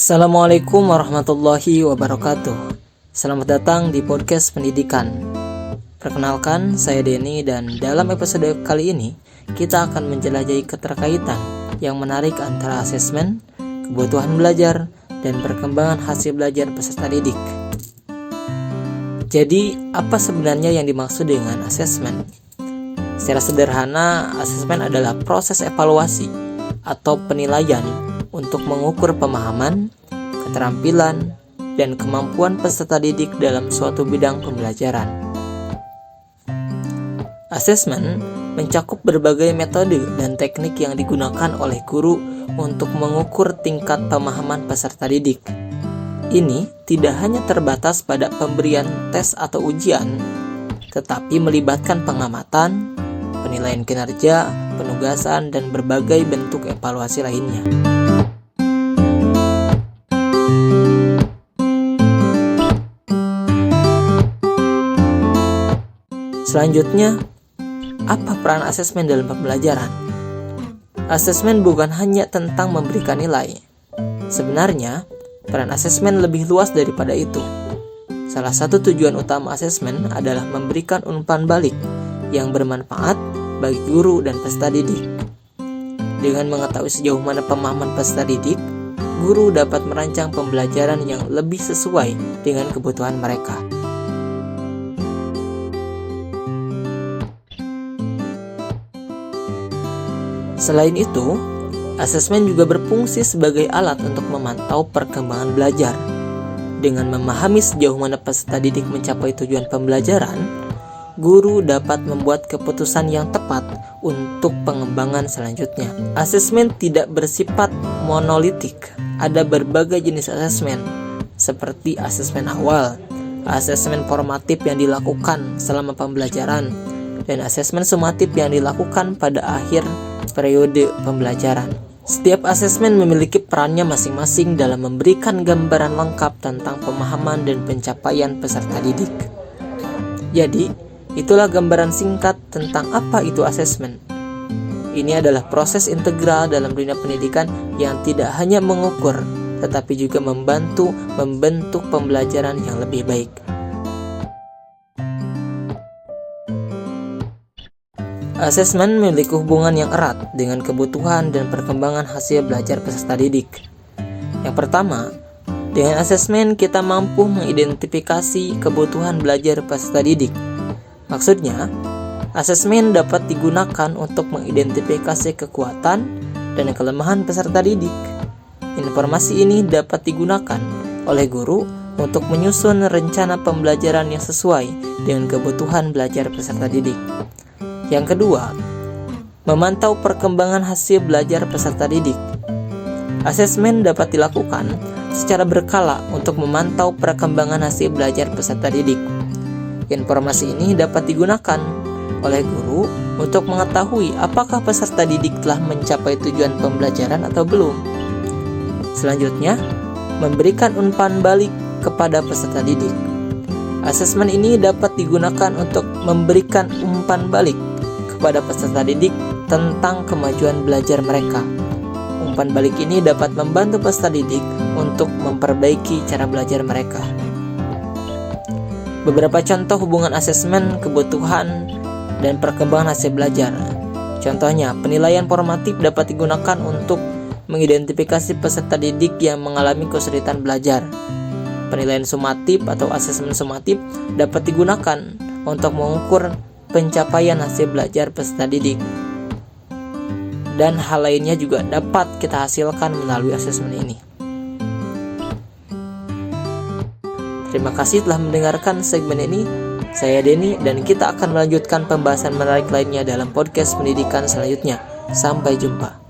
Assalamualaikum warahmatullahi wabarakatuh. Selamat datang di podcast pendidikan. Perkenalkan, saya Denny dan dalam episode kali ini kita akan menjelajahi keterkaitan yang menarik antara asesmen, kebutuhan belajar, dan perkembangan hasil belajar peserta didik. Jadi, apa sebenarnya yang dimaksud dengan asesmen? Secara sederhana, asesmen adalah proses evaluasi atau penilaian untuk mengukur pemahaman, keterampilan, dan kemampuan peserta didik dalam suatu bidang pembelajaran. Asesmen mencakup berbagai metode dan teknik yang digunakan oleh guru untuk mengukur tingkat pemahaman peserta didik. Ini tidak hanya terbatas pada pemberian tes atau ujian, tetapi melibatkan pengamatan, penilaian kinerja, penugasan, dan berbagai bentuk evaluasi lainnya. Selanjutnya, apa peran asesmen dalam pembelajaran? Asesmen bukan hanya tentang memberikan nilai. Sebenarnya, peran asesmen lebih luas daripada itu. Salah satu tujuan utama asesmen adalah memberikan umpan balik yang bermanfaat bagi guru dan peserta didik. Dengan mengetahui sejauh mana pemahaman peserta didik, guru dapat merancang pembelajaran yang lebih sesuai dengan kebutuhan mereka. Selain itu, asesmen juga berfungsi sebagai alat untuk memantau perkembangan belajar. Dengan memahami sejauh mana peserta didik mencapai tujuan pembelajaran, guru dapat membuat keputusan yang tepat untuk pengembangan selanjutnya. Asesmen tidak bersifat monolitik. Ada berbagai jenis asesmen, seperti asesmen awal, asesmen formatif yang dilakukan selama pembelajaran, dan asesmen sumatif yang dilakukan pada akhir periode pembelajaran. Setiap asesmen memiliki perannya masing-masing dalam memberikan gambaran lengkap tentang pemahaman dan pencapaian peserta didik. Jadi, itulah gambaran singkat tentang apa itu asesmen. Ini adalah proses integral dalam dunia pendidikan yang tidak hanya mengukur, tetapi juga membantu membentuk pembelajaran yang lebih baik. Asesmen memiliki hubungan yang erat dengan kebutuhan dan perkembangan hasil belajar peserta didik. Yang pertama, dengan asesmen kita mampu mengidentifikasi kebutuhan belajar peserta didik. Maksudnya, asesmen dapat digunakan untuk mengidentifikasi kekuatan dan kelemahan peserta didik. Informasi ini dapat digunakan oleh guru untuk menyusun rencana pembelajaran yang sesuai dengan kebutuhan belajar peserta didik. Yang kedua, memantau perkembangan hasil belajar peserta didik. Asesmen dapat dilakukan secara berkala untuk memantau perkembangan hasil belajar peserta didik. Informasi ini dapat digunakan oleh guru untuk mengetahui apakah peserta didik telah mencapai tujuan pembelajaran atau belum. Selanjutnya, memberikan umpan balik kepada peserta didik. Asesmen ini dapat digunakan untuk memberikan umpan balik kepada peserta didik tentang kemajuan belajar mereka. Umpan balik ini dapat membantu peserta didik untuk memperbaiki cara belajar mereka. Beberapa contoh hubungan asesmen, kebutuhan, dan perkembangan hasil belajar. Contohnya, penilaian formatif dapat digunakan untuk mengidentifikasi peserta didik yang mengalami kesulitan belajar. Penilaian sumatif atau asesmen sumatif dapat digunakan untuk mengukur pencapaian hasil belajar peserta didik. Dan hal lainnya juga dapat kita hasilkan melalui asesmen ini. Terima kasih telah mendengarkan segmen ini. Saya Denny dan kita akan melanjutkan pembahasan menarik lainnya dalam podcast pendidikan selanjutnya. Sampai jumpa.